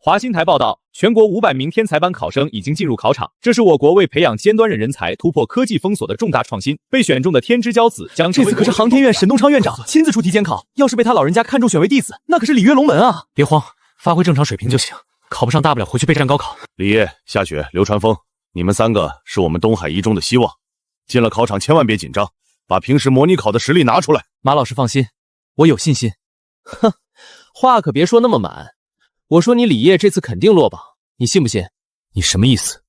华新台报道，全国500名天才班考生已经进入考场，这是我国为培养尖端人才、突破科技封锁的重大创新。被选中的天之骄子将这次可是航天院沈东昌院长亲自出题监考，要是被他老人家看中选为弟子，那可是礼跃龙门啊！别慌，发挥正常水平就行，考不上大不了回去备战高考。李烨、夏雪、流川枫，你们3个是我们东海一中的希望，进了考场千万别紧张，把平时模拟考的实力拿出来。马老师放心，我有信心。哼，话可别说那么满。我说你李烨这次肯定落榜，你信不信？你什么意思？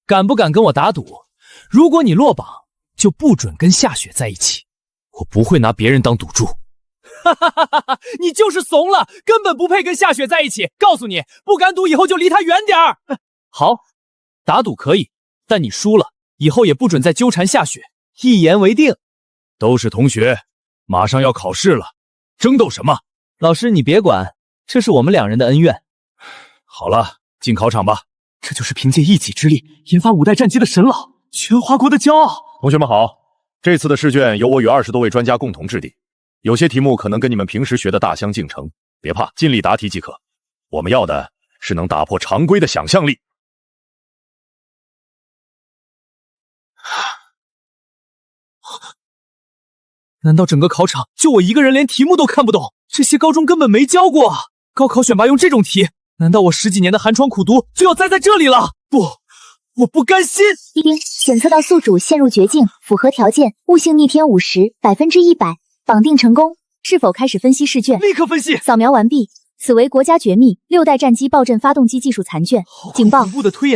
敢不敢跟我打赌？如果你落榜，就不准跟夏雪在一起。我不会拿别人当赌注。哈哈哈哈哈！你就是怂了，根本不配跟夏雪在一起。告诉你，不敢赌，以后就离她远点儿。好，打赌可以，但你输了，以后也不准再纠缠夏雪。一言为定。都是同学，马上要考试了，争斗什么？老师你别管，这是我们2人的恩怨。好了，进考场吧。这就是凭借一己之力研发5代战机的沈老，全华国的骄傲。同学们好，这次的试卷由我与20多位专家共同制定，有些题目可能跟你们平时学的大相径庭，别怕，尽力答题即可。我们要的是能打破常规的想象力。难道整个考场就我一个人连题目都看不懂？这些高中根本没教过啊！高考选拔用这种题，难道我10几年的寒窗苦读就要栽在这里了？不，我不甘心！丁，检测到宿主陷入绝境，符合条件，悟性逆天50%，100%，绑定成功。是否开始分析试卷？立刻分析！扫描完毕。此为国家绝密6代战机爆震发动机技术残卷。警报！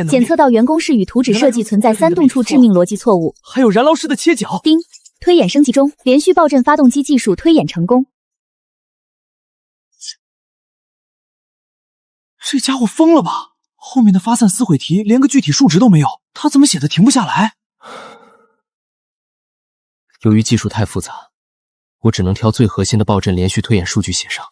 检测到员工室与图纸设计存在3动处致命逻辑错误，还有燃烧室的切角。丁，推演升级中，连续爆震发动机技术推演成功。这家伙疯了吧？后面的发散撕毁题连个具体数值都没有，他怎么写的停不下来？由于技术太复杂，我只能挑最核心的爆震连续推演数据写上，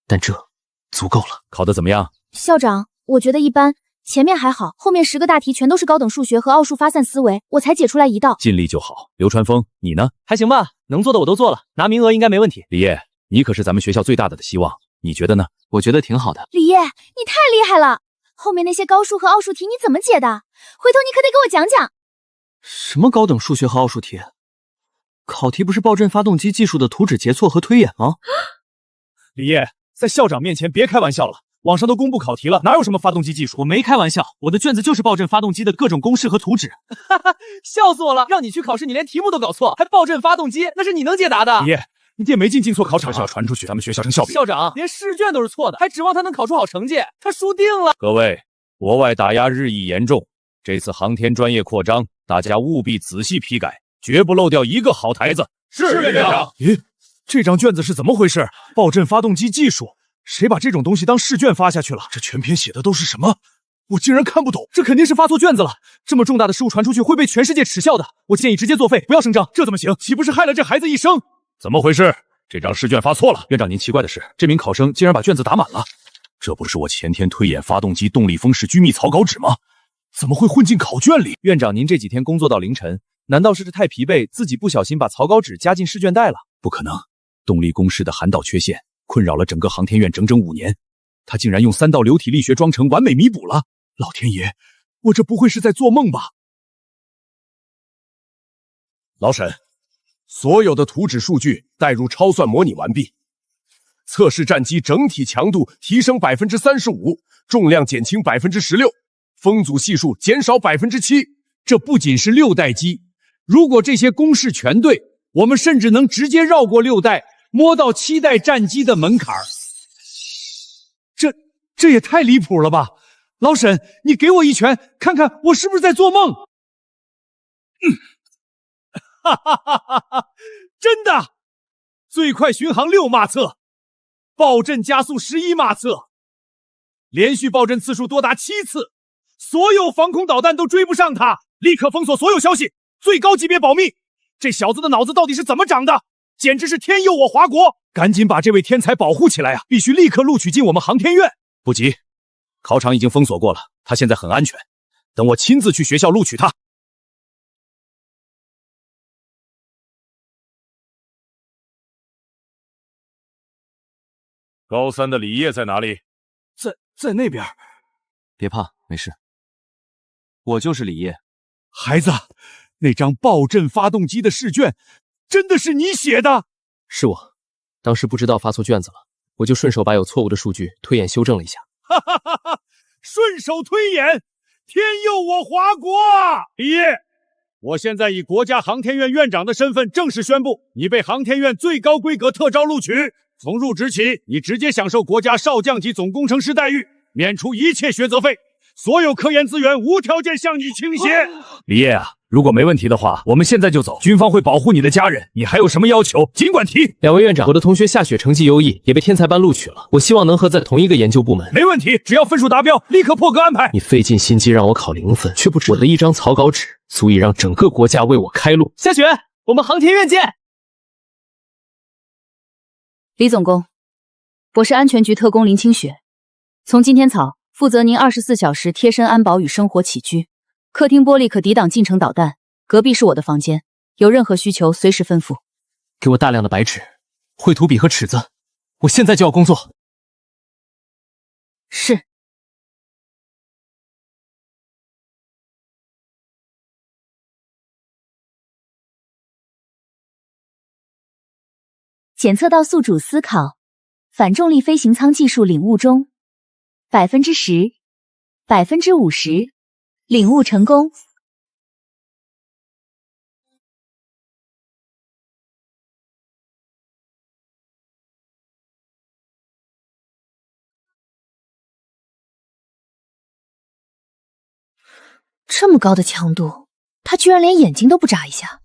但这足够了。考得怎么样？校长，我觉得一般，前面还好，后面10个大题全都是高等数学和奥数发散思维，我才解出来1道。尽力就好。流川枫，你呢？还行吧，能做的我都做了，拿名额应该没问题。李烨，你可是咱们学校最大的希望，你觉得呢？我觉得挺好的。李烨，你太厉害了！后面那些高数和奥数题你怎么解的？回头你可得给我讲讲。什么高等数学和奥数题？考题不是爆震发动机技术的图纸截错和推演吗？李烨，在校长面前别开玩笑了，网上都公布考题了，哪有什么发动机技术？我没开玩笑，我的卷子就是爆震发动机的各种公式和图纸。哈哈，笑死我了！让你去考试，你连题目都搞错，还爆震发动机，那是你能解答的。李烨，你爹没进错考场，要传出去，咱们学校成笑柄。校长，连试卷都是错的，还指望他能考出好成绩？他输定了。各位，国外打压日益严重，这次航天专业扩张，大家务必仔细批改，绝不漏掉一个好台子。是院长。咦，这张卷子是怎么回事？爆震发动机技术，谁把这种东西当试卷发下去了？这全篇写的都是什么？我竟然看不懂，这肯定是发错卷子了。这么重大的失误传出去会被全世界耻笑的。我建议直接作废，不要声张。这怎么行？岂不是害了这孩子一生？怎么回事？这张试卷发错了。院长，您奇怪的是，这名考生竟然把卷子打满了。这不是我前天推演发动机动力风式居密草稿纸吗？怎么会混进考卷里？院长，您这几天工作到凌晨，难道是太疲惫，自己不小心把草稿纸加进试卷袋了？不可能，动力公式的涵导缺陷困扰了整个航天院整整5年，他竟然用3道流体力学装成完美弥补了。老天爷，我这不会是在做梦吧？老沈，所有的图纸数据带入超算模拟完毕，测试战机整体强度提升35%，重量减轻16%，风阻系数减少7%。这不仅是6代机，如果这些公式全对，我们甚至能直接绕过6代，摸到7代战机的门槛。这也太离谱了吧！老沈，你给我一拳，看看我是不是在做梦？哈哈哈哈哈！真的，最快巡航6马赫，爆震加速11马赫，连续爆震次数多达7次，所有防空导弹都追不上它，立刻封锁所有消息，最高级别保密。这小子的脑子到底是怎么长的？简直是天佑我华国！赶紧把这位天才保护起来啊！必须立刻录取进我们航天院。不急，考场已经封锁过了，他现在很安全，等我亲自去学校录取他。高3的李烨在哪里？在那边。别怕，没事。我就是李烨。孩子，那张爆震发动机的试卷真的是你写的？是我，当时不知道发错卷子了，我就顺手把有错误的数据推演修正了一下。哈哈哈哈！顺手推演，天佑我华国啊！李烨，我现在以国家航天院院长的身份正式宣布，你被航天院最高规格特招录取。从入职起，你直接享受国家少将级总工程师待遇，免除一切学责费，所有科研资源无条件向你倾斜。李烨啊，如果没问题的话，我们现在就走，军方会保护你的家人。你还有什么要求，尽管提。两位院长，我的同学夏雪成绩优异，也被天才班录取了，我希望能和在同一个研究部门。没问题，只要分数达标，立刻破格安排。你费尽心机让我考0分，却不知我的一张草稿纸足以让整个国家为我开路。夏雪，我们航天院见。李总工，我是安全局特工林清雪，从今天草负责您24小时贴身安保与生活起居。客厅玻璃可抵挡近程导弹，隔壁是我的房间，有任何需求随时吩咐。给我大量的白纸、绘图笔和尺子，我现在就要工作。是。检测到宿主思考，反重力飞行舱技术领悟中，10%、50%，领悟成功。这么高的强度，他居然连眼睛都不眨一下。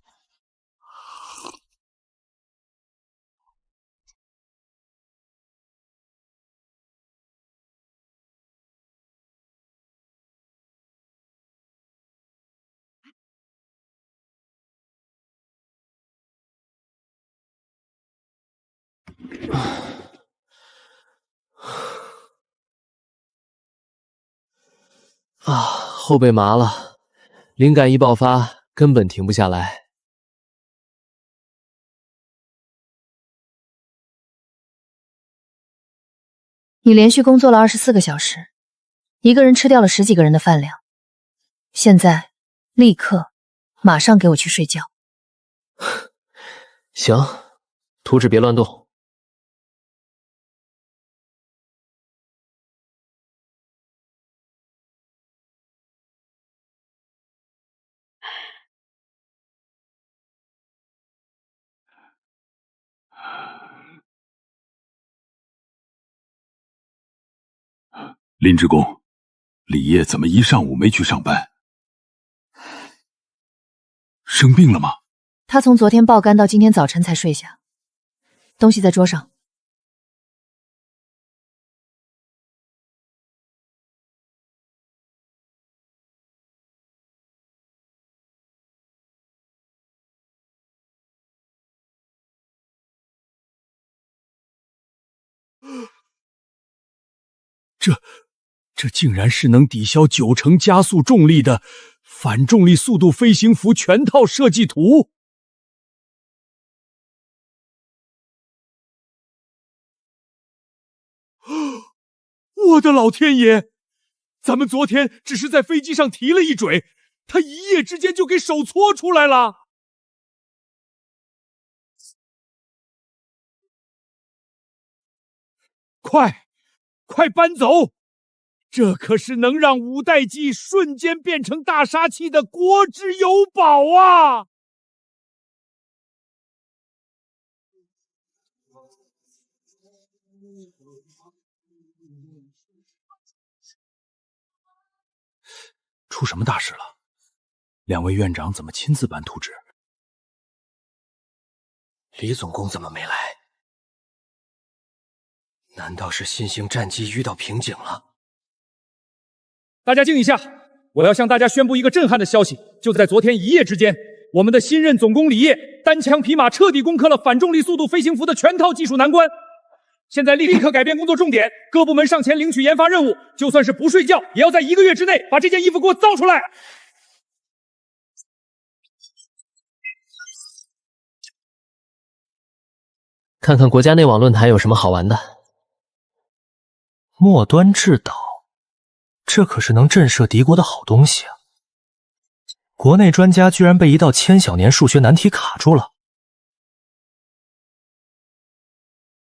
后背麻了，灵感一爆发，根本停不下来。你连续工作了24个小时，一个人吃掉了10几个人的饭量。现在，立刻，马上给我去睡觉。行，图纸别乱动。林职工，李烨怎么一上午没去上班？生病了吗？他从昨天爆肝到今天早晨才睡下。东西在桌上。这竟然是能抵消90%加速重力的反重力速度飞行服全套设计图。我的老天爷！咱们昨天只是在飞机上提了一嘴，他一夜之间就给手搓出来了。快搬走！这可是能让5代机瞬间变成大杀器的国之有宝啊！出什么大事了？两位院长怎么亲自搬图纸？李总工怎么没来？难道是新型战机遇到瓶颈了？大家静一下，我要向大家宣布一个震撼的消息，就在昨天一夜之间，我们的新任总工李烨单枪匹马彻底攻克了反重力速度飞行服的全套技术难关。现在立刻改变工作重点，各部门上前领取研发任务，就算是不睡觉，也要在1个月之内把这件衣服给我造出来。看看国家内网论坛有什么好玩的。末端制导，这可是能震慑敌国的好东西啊！国内专家居然被一道千小年数学难题卡住了。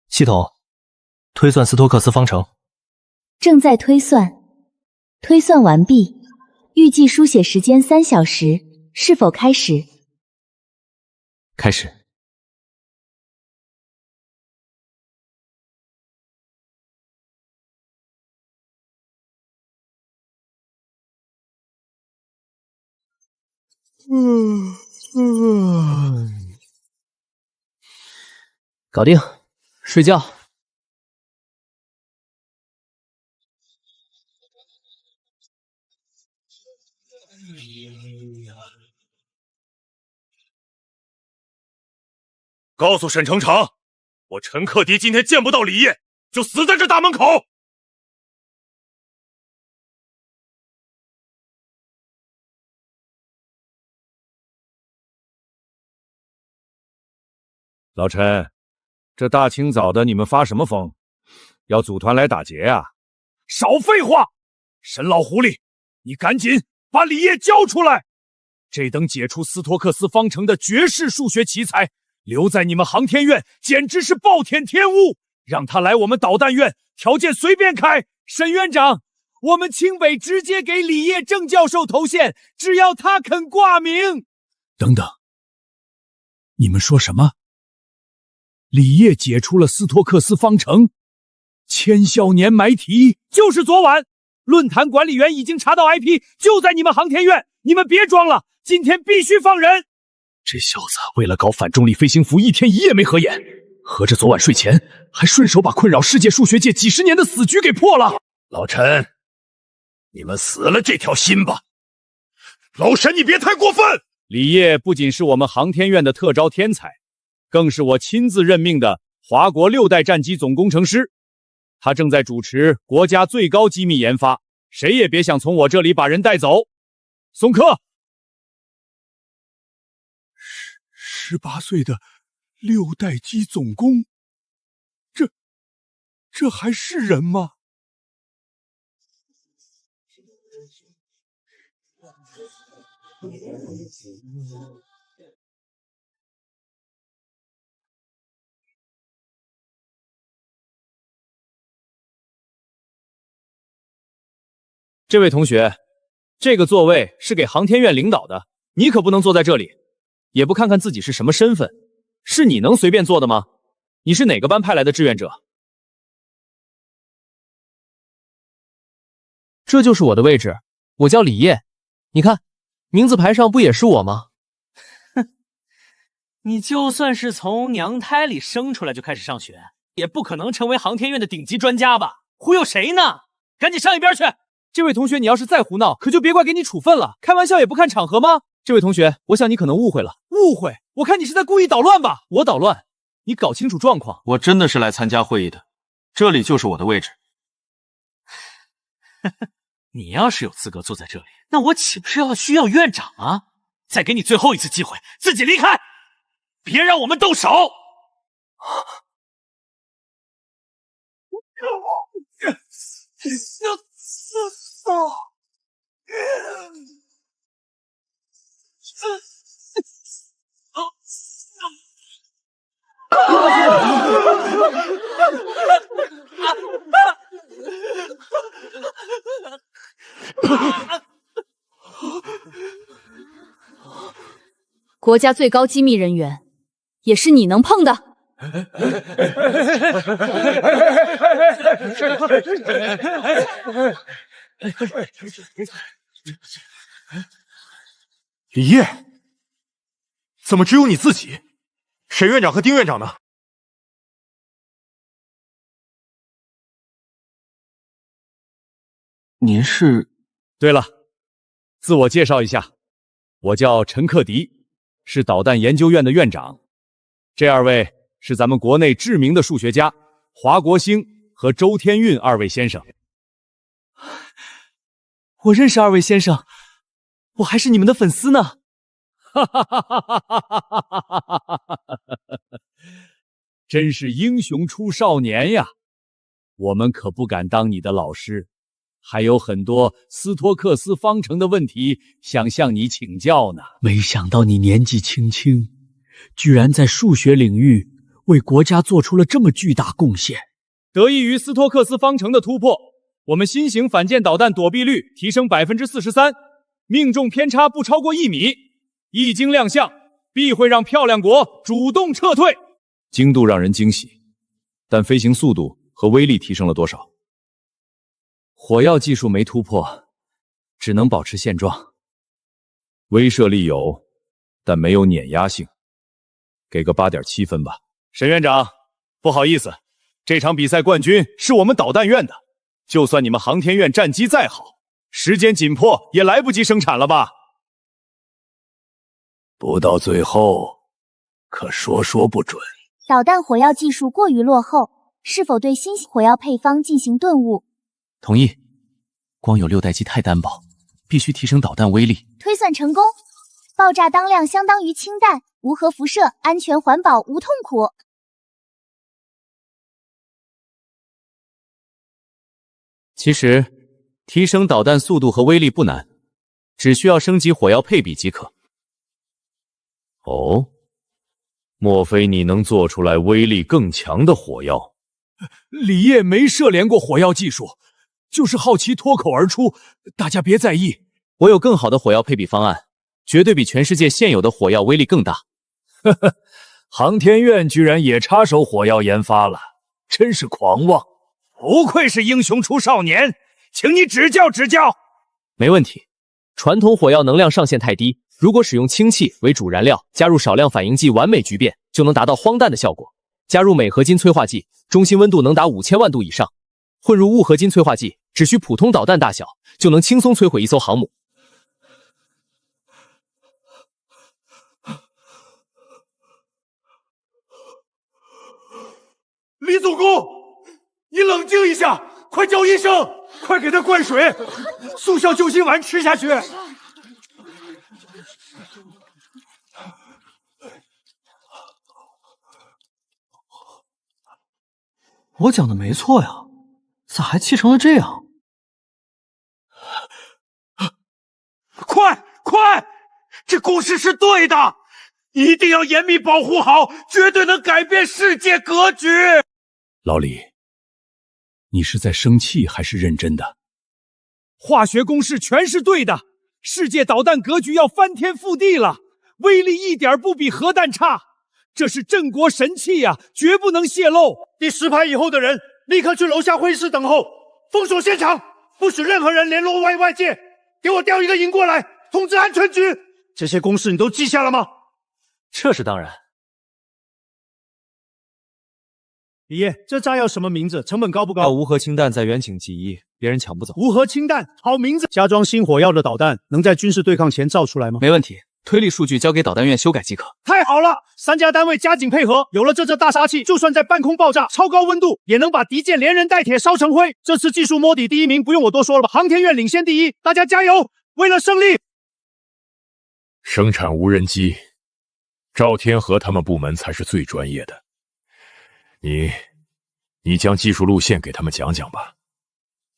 系统，推算斯托克斯方程。正在推算，推算完毕，预计书写时间3小时，是否开始？开始。搞定，睡觉。告诉沈成长，我陈克敌今天见不到李烨，就死在这大门口。老陈，这大清早的你们发什么疯？要组团来打劫啊？少废话！沈老狐狸，你赶紧把李烨交出来！这等解出斯托克斯方程的绝世数学奇才，留在你们航天院简直是暴殄天物。让他来我们导弹院，条件随便开。沈院长，我们清北直接给李烨正教授头衔，只要他肯挂名。等等，你们说什么？李烨解出了斯托克斯方程，千孝年埋题，就是昨晚，论坛管理员已经查到 IP， 就在你们航天院，你们别装了，今天必须放人。这小子为了搞反重力飞行服，一天一夜没合眼，合着昨晚睡前还顺手把困扰世界数学界几十年的死局给破了。老陈，你们死了这条心吧。老沈，你别太过分。李烨不仅是我们航天院的特招天才，更是我亲自任命的华国6代战机总工程师。他正在主持国家最高机密研发，谁也别想从我这里把人带走。宋克，18岁的6代机总工，这还是人吗？这位同学，这个座位是给航天院领导的，你可不能坐在这里，也不看看自己是什么身份，是你能随便坐的吗？你是哪个班派来的志愿者？这就是我的位置，我叫李烨，你看，名字牌上不也是我吗？哼，你就算是从娘胎里生出来就开始上学，也不可能成为航天院的顶级专家吧？忽悠谁呢？赶紧上一边去！这位同学，你要是再胡闹，可就别怪给你处分了。开玩笑也不看场合吗？这位同学，我想你可能误会了。误会？我看你是在故意捣乱吧？我捣乱？你搞清楚状况。我真的是来参加会议的，这里就是我的位置。你要是有资格坐在这里，那我岂不是要需要院长啊？再给你最后一次机会，自己离开，别让我们动手。国家最高机密人员，也是你能碰的。李烨，怎么只有你自己？沈院长和丁院长呢？您是？对了，自我介绍一下，我叫陈克敌，是导弹研究院的院长。这2位是咱们国内知名的数学家华国兴和周天运2位先生。我认识2位先生，我还是你们的粉丝呢。哈哈哈哈哈哈哈！真是英雄出少年呀！我们可不敢当你的老师，还有很多斯托克斯方程的问题想向你请教呢。没想到你年纪轻轻，居然在数学领域为国家做出了这么巨大贡献。得益于斯托克斯方程的突破，我们新型反舰导弹躲避率提升43%，命中偏差不超过1米。一经亮相，必会让漂亮国主动撤退。精度让人惊喜，但飞行速度和威力提升了多少？火药技术没突破，只能保持现状。威慑力有，但没有碾压性，给个8.7分吧。沈院长，不好意思，这场比赛冠军是我们导弹院的。就算你们航天院战机再好，时间紧迫也来不及生产了吧？不到最后，可说不准。导弹火药技术过于落后，是否对新火药配方进行顿悟？同意。光有6代机太单薄，必须提升导弹威力。推算成功，爆炸当量相当于氢弹，无核辐射，安全环保，无痛苦。其实，提升导弹速度和威力不难，只需要升级火药配比即可。哦，莫非你能做出来威力更强的火药？李烨没涉联过火药技术，就是好奇脱口而出，大家别在意。我有更好的火药配比方案，绝对比全世界现有的火药威力更大。呵呵，航天院居然也插手火药研发了，真是狂妄！不愧是英雄出少年，请你指教指教。没问题，传统火药能量上限太低，如果使用氢气为主燃料，加入少量反应剂，完美聚变，就能达到荒诞的效果。加入镁合金催化剂，中心温度能达5000万度以上。混入钨合金催化剂，只需普通导弹大小，就能轻松摧毁一艘航母。李总工，你冷静一下，快叫医生，快给他灌水，速效救心丸吃下去。我讲的没错呀，咋还气成了这样？快！这公式是对的，一定要严密保护好，绝对能改变世界格局。老李，你是在生气还是认真的？化学公式全是对的，世界导弹格局要翻天覆地了，威力一点不比核弹差，这是镇国神器呀，绝不能泄露。第10排以后的人立刻去楼下会议室等候，封锁现场，不许任何人联络外界。给我调一个营过来，通知安全局。这些公式你都记下了吗？这是当然。李烨，这炸药什么名字？成本高不高？无核氢弹在远景G1，别人抢不走。无核氢弹，好名字。加装新火药的导弹能在军事对抗前造出来吗？没问题，推力数据交给导弹院修改即可。太好了，3家单位加紧配合，有了这大杀器，就算在半空爆炸、超高温度，也能把敌舰连人带铁烧成灰。这次技术摸底第1名，不用我多说了吧？航天院领先第1，大家加油！为了胜利，生产无人机，赵天和他们部门才是最专业的。你将技术路线给他们讲讲吧，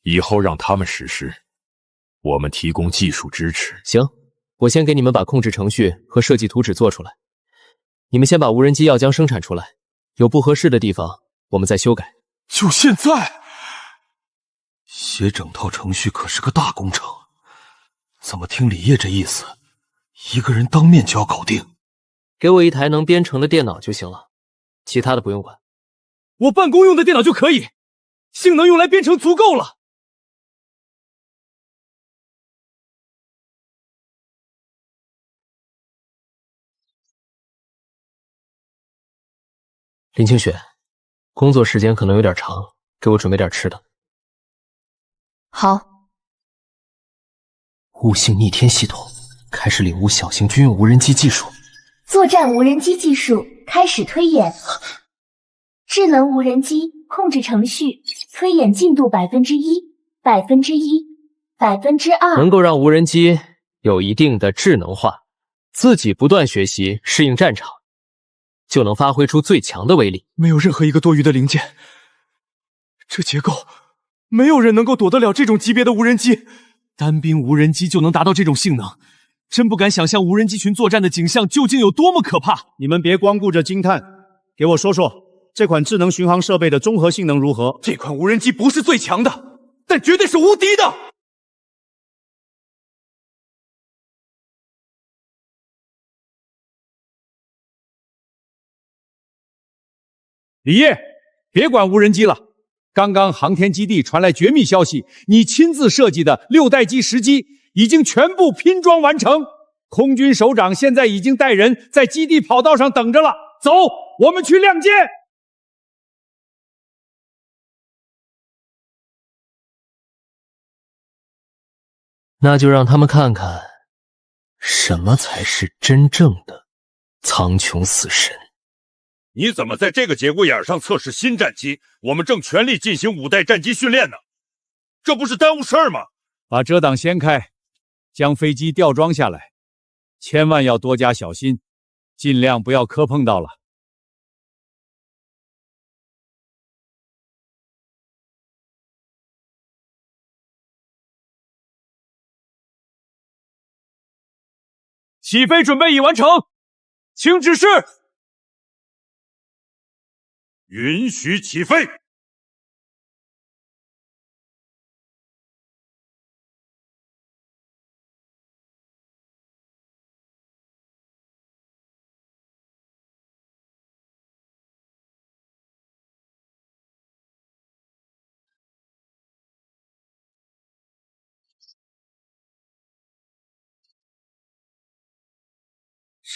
以后让他们实施，我们提供技术支持。行，我先给你们把控制程序和设计图纸做出来，你们先把无人机药浆生产出来，有不合适的地方我们再修改。就现在？写整套程序可是个大工程，怎么听李烨这意思，一个人当面就要搞定？给我一台能编程的电脑就行了，其他的不用管。我办公用的电脑就可以，性能用来编程足够了。林清雪，工作时间可能有点长，给我准备点吃的。好。悟性逆天系统开始领悟小型军用无人机技术。作战无人机技术开始推演。智能无人机控制程序推演进度1%，2%，2%。能够让无人机有一定的智能化，自己不断学习适应战场，就能发挥出最强的威力。没有任何一个多余的零件，这结构，没有人能够躲得了这种级别的无人机。单兵无人机就能达到这种性能，真不敢想象无人机群作战的景象究竟有多么可怕。你们别光顾着惊叹，给我说说这款智能巡航设备的综合性能如何？这款无人机不是最强的，但绝对是无敌的。李烨，别管无人机了。刚刚航天基地传来绝密消息，你亲自设计的6代机10机已经全部拼装完成。空军首长现在已经带人在基地跑道上等着了。走，我们去亮剑。那就让他们看看，什么才是真正的苍穹死神。你怎么在这个节骨眼上测试新战机？我们正全力进行5代战机训练呢，这不是耽误事儿吗？把遮挡掀开，将飞机吊装下来，千万要多加小心，尽量不要磕碰到了。起飞准备已完成，请指示。允许起飞。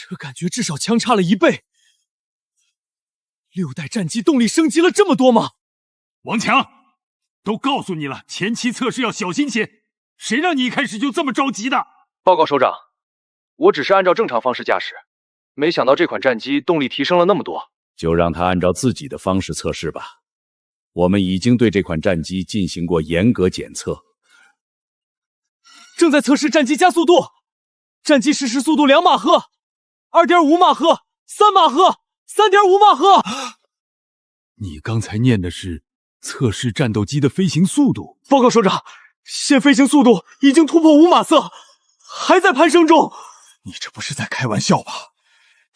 这感觉至少相差了1倍。6代战机动力升级了这么多吗？王强，都告诉你了，前期测试要小心些，谁让你一开始就这么着急的？报告首长，我只是按照正常方式驾驶，没想到这款战机动力提升了那么多。就让他按照自己的方式测试吧。我们已经对这款战机进行过严格检测，正在测试战机加速度，战机实时速度2马赫、2.5马赫、3马赫、3.5马赫。你刚才念的是测试战斗机的飞行速度。报告首长，现飞行速度已经突破5马赫，还在攀升中。你这不是在开玩笑吧？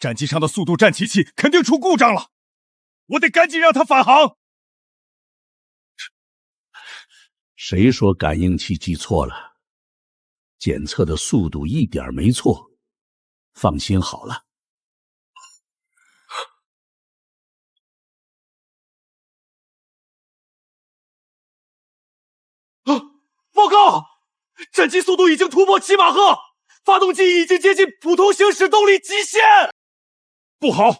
战机上的速度战旗器肯定出故障了，我得赶紧让它返航。谁说感应器记错了？检测的速度一点没错，放心好了。报告，战机速度已经突破7马赫，发动机已经接近普通行驶动力极限。不好，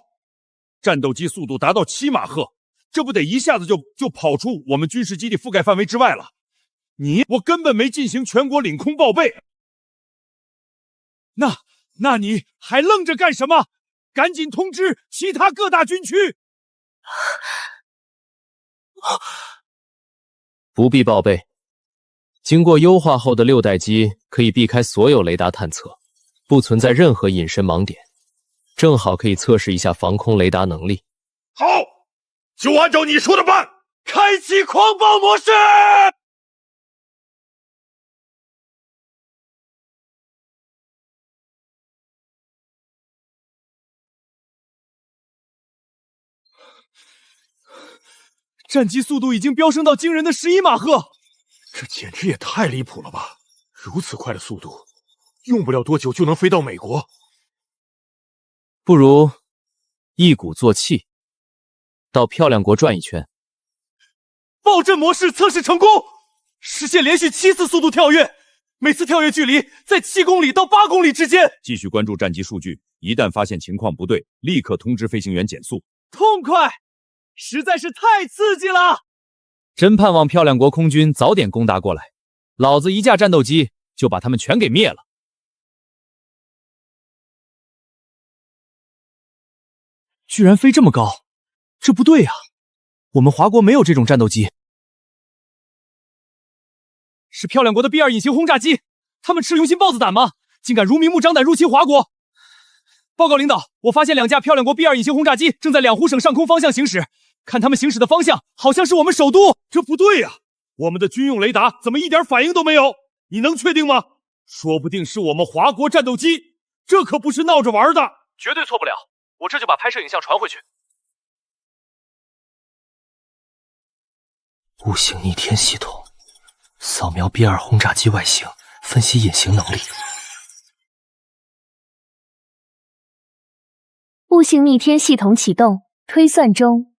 战斗机速度达到7马赫，这不得一下子就跑出我们军事基地覆盖范围之外了。我根本没进行全国领空报备。那你还愣着干什么？赶紧通知其他各大军区。不必报备。经过优化后的6代机可以避开所有雷达探测，不存在任何隐身盲点，正好可以测试一下防空雷达能力。好，就按照你说的办，开启狂暴模式。战机速度已经飙升到惊人的11马赫。这简直也太离谱了吧！如此快的速度，用不了多久就能飞到美国。不如一鼓作气，到漂亮国转一圈。爆震模式测试成功，实现连续7次速度跳跃，每次跳跃距离在7公里到8公里之间。继续关注战机数据，一旦发现情况不对，立刻通知飞行员减速。痛快，实在是太刺激了！真盼望漂亮国空军早点攻打过来，老子一架战斗机就把他们全给灭了。居然飞这么高，这不对啊！我们华国没有这种战斗机。是漂亮国的 B2 隐形轰炸机，他们吃雄心豹子胆吗？竟敢如明目张胆入侵华国！报告领导，我发现2架漂亮国 B2 隐形轰炸机正在两湖省上空方向行驶，看他们行驶的方向，好像是我们首都。这不对呀，我们的军用雷达怎么一点反应都没有？你能确定吗？说不定是我们华国战斗机，这可不是闹着玩的。绝对错不了，我这就把拍摄影像传回去。物性逆天系统，扫描 B2 轰炸机外形，分析隐形能力。物性逆天系统启动，推算中。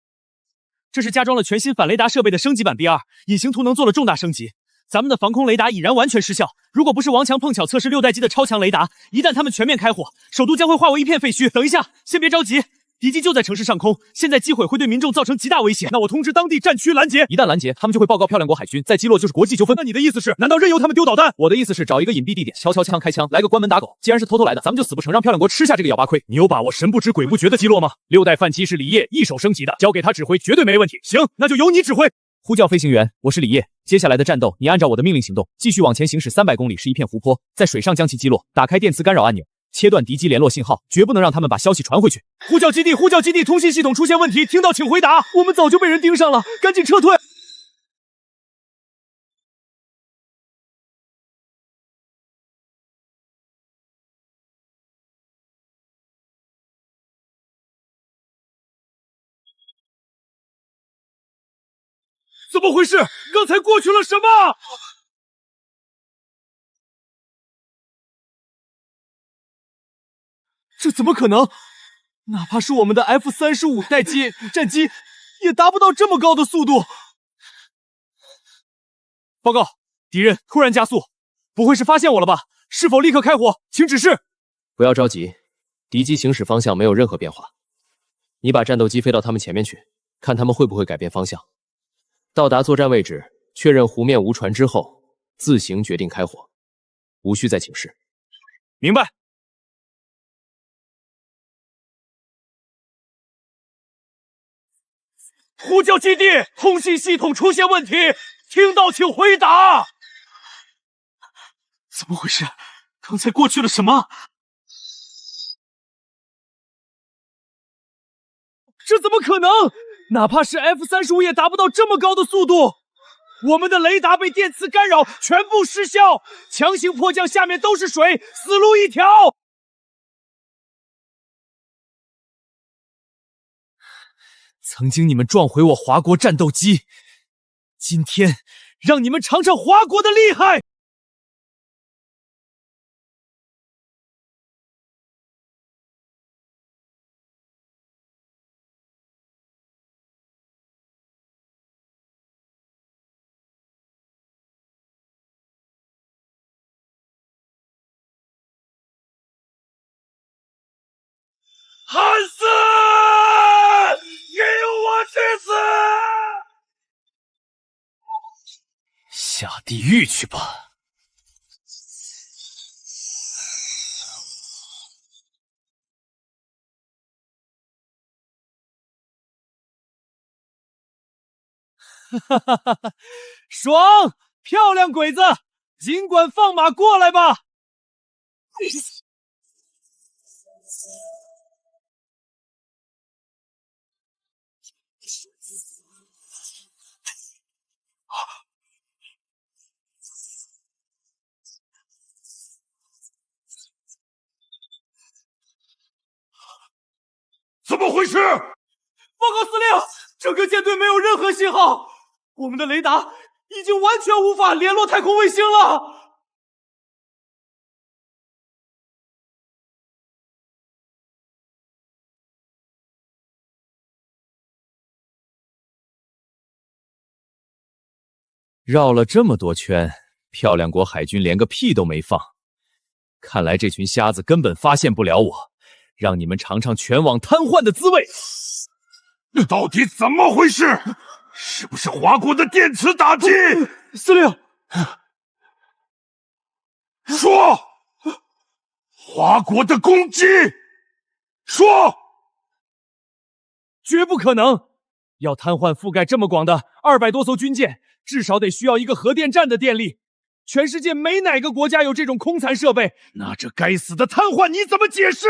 这是加装了全新反雷达设备的升级版 B2，隐形图能做了重大升级。咱们的防空雷达已然完全失效，如果不是王强碰巧测试6代机的超强雷达，一旦他们全面开火，首都将会化为一片废墟。等一下，先别着急，敌机就在城市上空，现在击毁会对民众造成极大危险。那我通知当地战区拦截，一旦拦截，他们就会报告漂亮国海军，再击落就是国际纠纷。那你的意思是，难道任由他们丢导弹？我的意思是找一个隐蔽地点，悄悄开枪，来个关门打狗。既然是偷偷来的，咱们就死不成，让漂亮国吃下这个哑巴亏。你有把握神不知鬼不觉的击落吗？6代范七是李烨一手升级的，交给他指挥绝对没问题。行，那就由你指挥。呼叫飞行员，我是李烨。接下来的战斗，你按照我的命令行动，继续往前行驶300公里是一片湖泊，在水上将其击落，打开电磁干扰按钮，切断敌机联络信号，绝不能让他们把消息传回去。呼叫基地，呼叫基地，通信系统出现问题，听到请回答。我们早就被人盯上了，赶紧撤退。怎么回事？刚才过去了什么？这怎么可能？哪怕是我们的 F-35代机战机，也达不到这么高的速度。报告，敌人突然加速，不会是发现我了吧？是否立刻开火？请指示。不要着急，敌机行驶方向没有任何变化。你把战斗机飞到他们前面去，看他们会不会改变方向。到达作战位置，确认湖面无船之后，自行决定开火，无需再请示。明白。呼叫基地，通信系统出现问题，听到请回答。怎么回事？刚才过去了什么？这怎么可能？哪怕是 F-35也达不到这么高的速度。我们的雷达被电磁干扰，全部失效，强行迫降，下面都是水，死路一条。曾经你们撞毁我华国战斗机，今天让你们尝尝华国的厉害！汉斯，给我去死！下地狱去吧！哈哈哈哈，爽！漂亮鬼子，尽管放马过来吧！怎么回事？报告司令，整个舰队没有任何信号，我们的雷达已经完全无法联络太空卫星了。绕了这么多圈，漂亮国海军连个屁都没放。看来这群瞎子根本发现不了我。让你们尝尝全网瘫痪的滋味！到底怎么回事？是不是华国的电磁打击？司令，说，华国的攻击，说，绝不可能！要瘫痪覆盖这么广的200多艘军舰，至少得需要一个核电站的电力。全世界没哪个国家有这种空残设备。那这该死的瘫痪你怎么解释？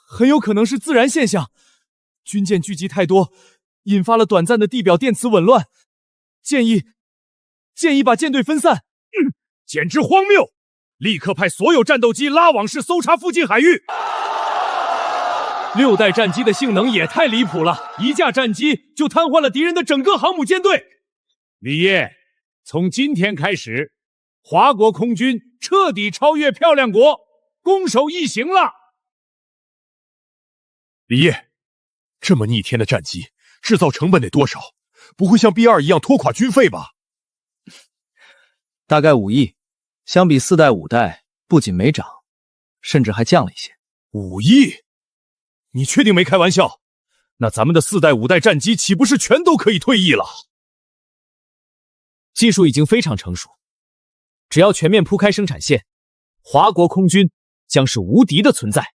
很有可能是自然现象，军舰聚集太多，引发了短暂的地表电磁紊乱，建议把舰队分散。简直荒谬！立刻派所有战斗机拉网式搜查附近海域。6代战机的性能也太离谱了，一架战机就瘫痪了敌人的整个航母舰队。李烨，从今天开始，华国空军彻底超越漂亮国，攻守一行了。李烨，这么逆天的战机，制造成本得多少？不会像 B2 一样拖垮军费吧？大概5亿，相比4代、5代，不仅没涨，甚至还降了一些。5亿？你确定没开玩笑？那咱们的4代、5代战机岂不是全都可以退役了？技术已经非常成熟，只要全面铺开生产线，华国空军将是无敌的存在。